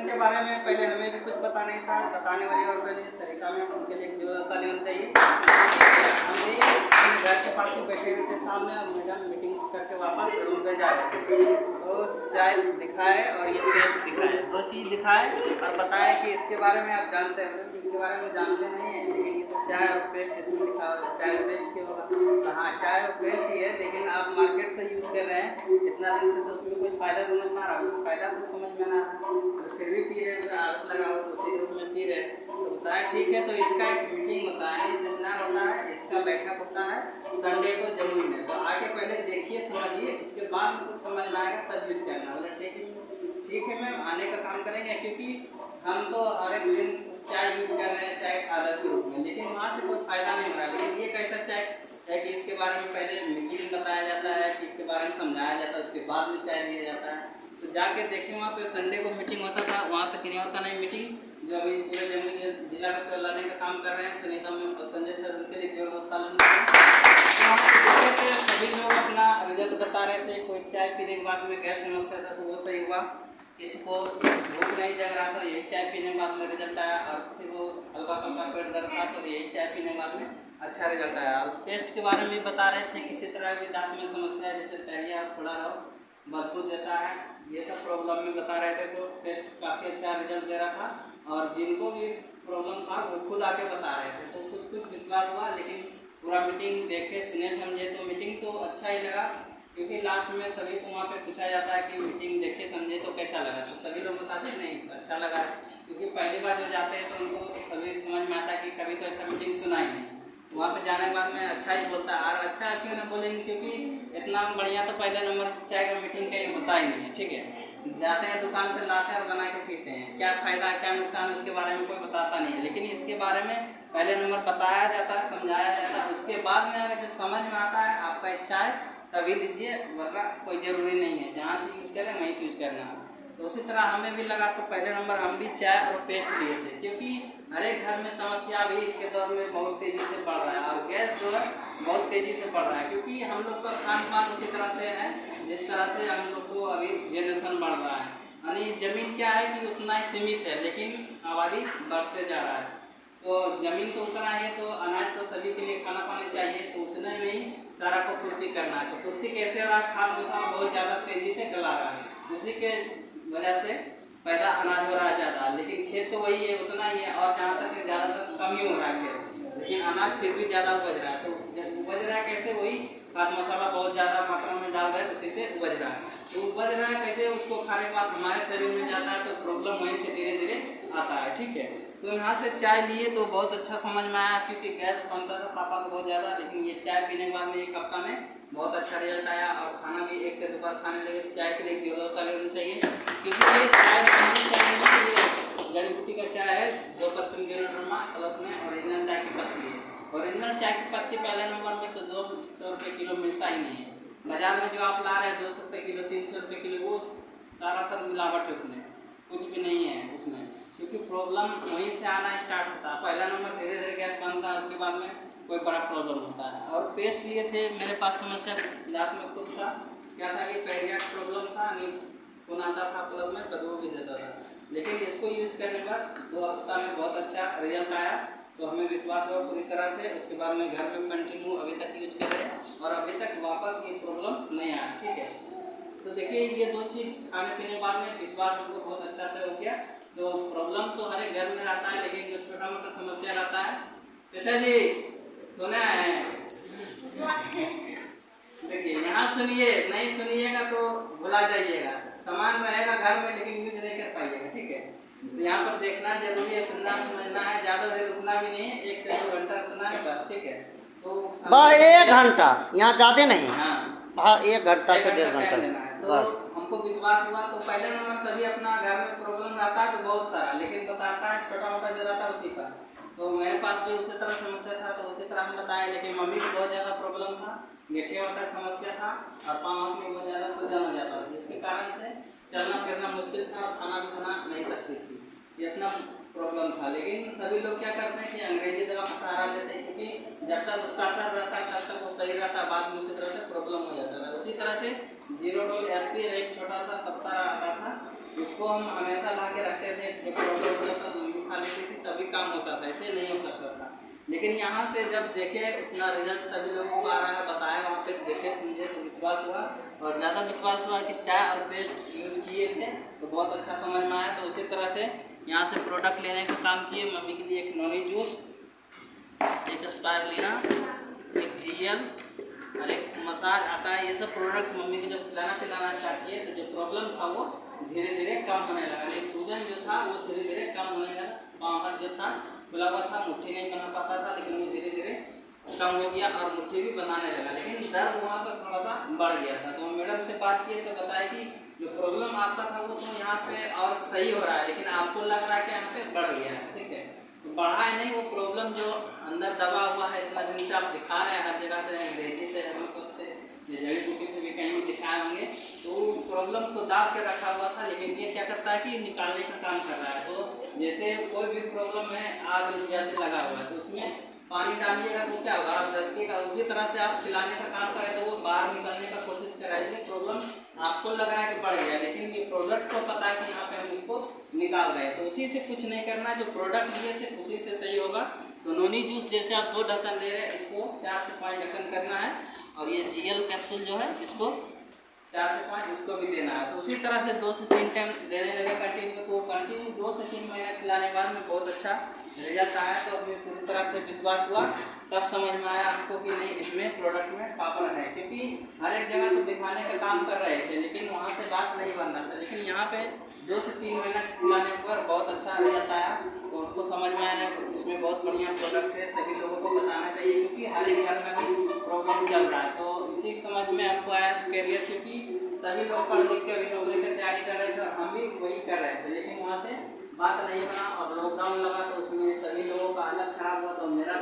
के बारे में पहले हमें भी कुछ पता नहीं था, बताने वाली और नहीं, तरीका में उनके लिए जरूरत लेना चाहिए। हम भी अपने घर के पास ही बैठे हुए थे सामने, और मैडम मीटिंग करके वापस रूम पे जा रहे थे, तो चाय दिखाए और ये पेस्ट दिखाए, दो चीज़ दिखाए और बताए कि इसके बारे में आप जानते हैं, इसके बारे में जानते नहीं हैं, लेकिन ये तो चाय और पेस्ट इसमें लिखा होगा, चाय और पेस्ट ही होगा। तो हाँ, चाय और पेस्ट ही है, लेकिन आप मार्केट से यूज़ कर रहे हैं इतना दिन से, तो उसमें कोई फ़ायदा समझ में आ रहा है? फ़ायदा तो समझ में ना आ रहा, तो फिर भी पी रहे हैं, आदत लगा हो तो उसी रूप में पी रहे हैं। तो बताया ठीक है, तो इसका एक मीटिंग होता है, सेमिनार होता है, इसका बैठक होता है संडे को जमुई में, तो आके पहले देखिए समझिए, उसके बाद कुछ समझ में आएगा तब यूज करना। बोले ठीक है मैम, आने का काम करेंगे, क्योंकि हम तो हर एक दिन चाय यूज कर रहे हैं, चाय आदत के रूप में, लेकिन वहाँ से कोई फ़ायदा नहीं हो रहा है। लेकिन ये कैसा चाय है कि इसके बारे में पहले मीटिंग बताया जाता है, कि इसके बारे में समझाया जाता है, उसके बाद में चाय दिया जाता है। तो जाके देखें वहाँ पे संडे को मीटिंग होता था, वहाँ पे किन्हीं और का नहीं मीटिंग, जो अभी पूरे जमुई जिला का चलाने का काम कर रहे हैं सुनीता में और संजय सर, उनके लिए सभी लोग अपना रिजल्ट बता रहे थे। कोई चाय पीने के बाद में गैस समस्या था तो वो सही हुआ, किसी को भूख नहीं जग रहा था यही चाय पीने के बाद में रिजल्ट आया, और किसी को हल्का फल्का पेट दर्द था तो यही चाय पीने के बाद में अच्छा रिजल्ट आया। उस पेस्ट के बारे में भी बता रहे थे, किसी तरह भी दांत में समस्या है, जैसे टहलिया खुला रहो, बदबू देता है, ये सब प्रॉब्लम में बता रहे थे। तो पेस्ट काफ़ी अच्छा रिजल्ट दे रहा था, और जिनको भी प्रॉब्लम था वो खुद आके बता रहे थे, तो कुछ विश्वास हुआ। लेकिन पूरा मीटिंग देखे सुने समझे तो मीटिंग तो अच्छा ही लगा, क्योंकि लास्ट में सभी को वहाँ पे पूछा जाता है कि मीटिंग देखे समझे तो कैसा लगा, तो सभी लोग बताते नहीं अच्छा लगा, क्योंकि पहली बार जो जाते हैं तो उनको सभी समझ में आता है कि कभी तो ऐसा मीटिंग सुना ही नहीं। वहाँ पे जाने के बाद में अच्छा ही बोलता है, और अच्छा क्यों ना बोलेंगे, क्योंकि इतना बढ़िया तो पहले नंबर चाय का मीटिंग कहीं होता ही नहीं है। ठीक है, जाते हैं दुकान से लाते हैं और बना के पीते हैं, क्या फ़ायदा क्या नुकसान उसके बारे में कोई बताता नहीं है, लेकिन इसके बारे में पहले नंबर बताया जाता है, समझाया जाता है, उसके बाद में अगर जो समझ में आता है आपका इच्छा है तभी लीजिए, वरना कोई ज़रूरी नहीं है, जहाँ से यूज करें वहीं से यूज करना है। तो उसी तरह हमें भी लगा, तो पहले नंबर हम भी चाय और पेस्ट लिए थे, क्योंकि हर एक घर में समस्या अभी के दौर में बहुत तेज़ी से बढ़ रहा है, और गैस जो है बहुत तेज़ी से बढ़ रहा है, क्योंकि हम लोग का खान पान उसी तरह से है जिस तरह से हम लोग को अभी जनरेशन बढ़ रहा है। यानी ज़मीन क्या है कि उतना ही सीमित है, लेकिन आबादी बढ़ते जा रहा है, तो ज़मीन तो उतना है, तो अनाज तो सभी के लिए खाना पानी चाहिए, तो उतने में ही सारा को पूर्ति करना है। तो पूर्ति कैसे हो रहा है? खाद मसाला बहुत ज़्यादा तेज़ी से डला रहा है, उसी के वजह से पैदा अनाज हो रहा है ज़्यादा, लेकिन खेत तो वही है उतना ही है, और जहाँ तक ज़्यादातर कम ही हो रहा है खेत, लेकिन अनाज फिर भी ज़्यादा उपज रहा है। तो उपज रहा है कैसे? वही खाद मसाला बहुत ज़्यादा मात्रा में डाल रहा है, उसी से उपज रहा है। तो उपज रहा है कैसे? उसको खाने के बाद हमारे शरीर में जाता है, तो प्रॉब्लम वहीं से धीरे धीरे आता है। ठीक है, तो यहाँ से चाय लिए तो बहुत अच्छा समझ में आया, क्योंकि गैस बनता था पापा को बहुत ज़्यादा, लेकिन ये चाय पीने के बाद में एक हफ्ता में बहुत अच्छा रिजल्ट आया, और खाना भी एक से दो बार खाने लगे। चाय के लिए ज़रूरत लेनी चाहिए, क्योंकि ये चाय जड़ी बूटी का चाय है, 2% प्लस में ओरिजिनल चाय की पत्ती है। ओरिजिनल चाय की पत्ती पहले नंबर में तो 200 रुपये किलो मिलता ही नहीं है, बाजार में जो आप ला रहे हैं 200 रुपये किलो 300 रुपये किलो, वो सारा सब मिलावट है, उसमें कुछ भी नहीं है उसमें, क्योंकि प्रॉब्लम वहीं से आना स्टार्ट होता है। पहला नंबर धीरे धीरे गैस बनता है, उसके बाद में कोई बड़ा प्रॉब्लम होता है। और पेस्ट लिए थे, मेरे पास समस्या दांत में खुद सा क्या था कि पैरिया प्रॉब्लम था, खून आता था प्लस में बदबू भी देता था, लेकिन इसको यूज करने पर 2 हफ्ता में बहुत अच्छा रिजल्ट आया, तो हमें विश्वास हुआ पूरी तरह से। उसके बाद में घर में कंटिन्यू अभी तक यूज कर रहे हैं, और अभी तक वापस ये प्रॉब्लम नहीं आया। ठीक है, तो देखिए ये 2 चीज़ खाने पीने के बाद में विश्वास हमको बहुत अच्छा से हो गया। तो प्रॉब्लम तो हर एक घर में रहता है, लेकिन जो छोटा मोटा समस्या रहता है, चाचा जी सुना है, देखिए यहाँ सुनिए, नहीं सुनिएगा तो भुला जाइएगा, सामान रहेगा घर में लेकिन यूज नहीं कर पाइएगा। ठीक है, तो यहाँ पर देखना जरूरी है, सुनना समझना है, ज़्यादा देर रुकना भी नहीं है, 1 से 2 घंटा सुनना है बस। ठीक है, तो बस 1 घंटा, यहाँ ज़्यादा नहीं। हाँ 1 घंटा से 1.5 घंटा तो बस। हमको विश्वास हुआ। तो पहले नंबर सभी अपना घर में प्रॉब्लम रहता है तो बहुत सारा, लेकिन बताता है छोटा मोटा जो रहता है उसी का। तो मेरे पास भी उसी तरह समस्या था, तो उसी तरह हम बताए, लेकिन मम्मी को बहुत ज़्यादा प्रॉब्लम था, गठिया का समस्या था, और पाँव में बहुत ज़्यादा सूजन हो जाता था, जिसके कारण से चलना फिरना मुश्किल था, और खाना भी बना नहीं सकती थी, ये इतना प्रॉब्लम था। लेकिन सभी लोग क्या करते हैं कि अंग्रेजी दवा का सहारा लेते हैं, क्योंकि जब तक उसका असर रहता है तब तक वो सही रहता है, बाद में उसी तरह से प्रॉब्लम हो जाता है। उसी तरह से जीरो डोज एसपी एक छोटा सा पत्ता आता था, उसको हम हमेशा ला के रखते थे। जब प्रॉब्लम हो जाता तो मम्मी खा लेती थी, तभी काम होता था, ऐसे नहीं हो सकता था। लेकिन यहाँ से जब देखे उतना रिजल्ट सभी लोगों को आ रहा है, बताया वहाँ पे देखे समझे तो विश्वास हुआ, और ज़्यादा विश्वास हुआ कि चाय और पेस्ट यूज किए थे तो बहुत अच्छा समझ में आया। तो उसी तरह से यहाँ से प्रोडक्ट लेने का काम किए। मम्मी के लिए एक नोनी जूस, एक स्पायरुलिना, एक जीएल और एक मसाज आता है। ये सब प्रोडक्ट मम्मी को जब पिलाना चाहिए तो जो प्रॉब्लम था वो धीरे धीरे कम होने लगा। ये सूजन जो था वो धीरे धीरे कम होने लगा। पाँव हाथ जो था खुला हुआ था, मुट्ठी नहीं बना पाता था, लेकिन वो धीरे धीरे कम हो गया और मुट्ठी भी बनाने लगा। लेकिन दर्द वहाँ पर थोड़ा सा बढ़ गया था। तो मैडम से बात किए तो बताया कि जो प्रॉब्लम आपका था वो तो यहाँ पे और सही हो रहा है, लेकिन आपको लग रहा है कि यहाँ पे बढ़ गया है। ठीक है, तो बढ़ा है नहीं, वो प्रॉब्लम जो अंदर दबा हुआ है इतना दिन से आप दिखा रहे हैं हर जगह से, अंग्रेजी से, होम्योपैथ से, जड़ी बूटी से भी कहीं भी दिखाए होंगे, तो प्रॉब्लम को दाब के रखा हुआ था। लेकिन ये क्या करता है कि निकालने का काम कर रहा है। तो जैसे कोई भी प्रॉब्लम है, आग जैसे लगा हुआ है तो उसमें पानी डालिएगा तो क्या होगा, आप झटकेगा। उसी तरह से आप खिलाने का काम करें तो वो बाहर निकलने का कोशिश कराइए। प्रॉब्लम आपको लग रहा है कि बढ़ गया, लेकिन ये प्रोडक्ट को पता है कि यहाँ पे हम इसको निकाल रहे हैं। तो उसी से कुछ नहीं करना है, जो प्रोडक्ट लिए सिर्फ उसी से सही होगा। तो नोनी जूस जैसे आप 2 ढक्कन दे रहे हैं, इसको 4 से 5 ढक्कन करना है। और ये जीएल कैप्सूल जो है इसको 4 से 5 इसको भी देना है। तो उसी तरह से 2 से 3 टाइम देने लगे कंटिन्यू। तो कंटिन्यू 2 से 3 महीने खिलाने के बाद में बहुत अच्छा रिजल्ट आया। तो अभी पूरी तरह से विश्वास हुआ, तब समझ में आया हमको कि नहीं इसमें प्रोडक्ट में पावर है। क्योंकि हर एक जगह तो दिखाने का काम कर रहे थे, लेकिन वहाँ से बात नहीं बन रहा था। लेकिन यहाँ पे 2 से 3 महीना खिलाने पर बहुत अच्छा रिजल्ट आया। तो उनको समझ में आया इसमें बहुत बढ़िया प्रोडक्ट है, सभी लोगों को बताना चाहिए, क्योंकि हर एक घर में भी प्रॉब्लम चल रहा है। तो इसी समझ में हमको आया कैरियर, क्योंकि सभी लोग पढ़ लिख के अभी नौकरी की तैयारी कर रहे थे और हम भी वही कर रहे थे। लेकिन वहाँ से बात नहीं बना और लॉकडाउन लगा तो उसमें सभी लोगों का हालत खराब हुआ। तो मेरा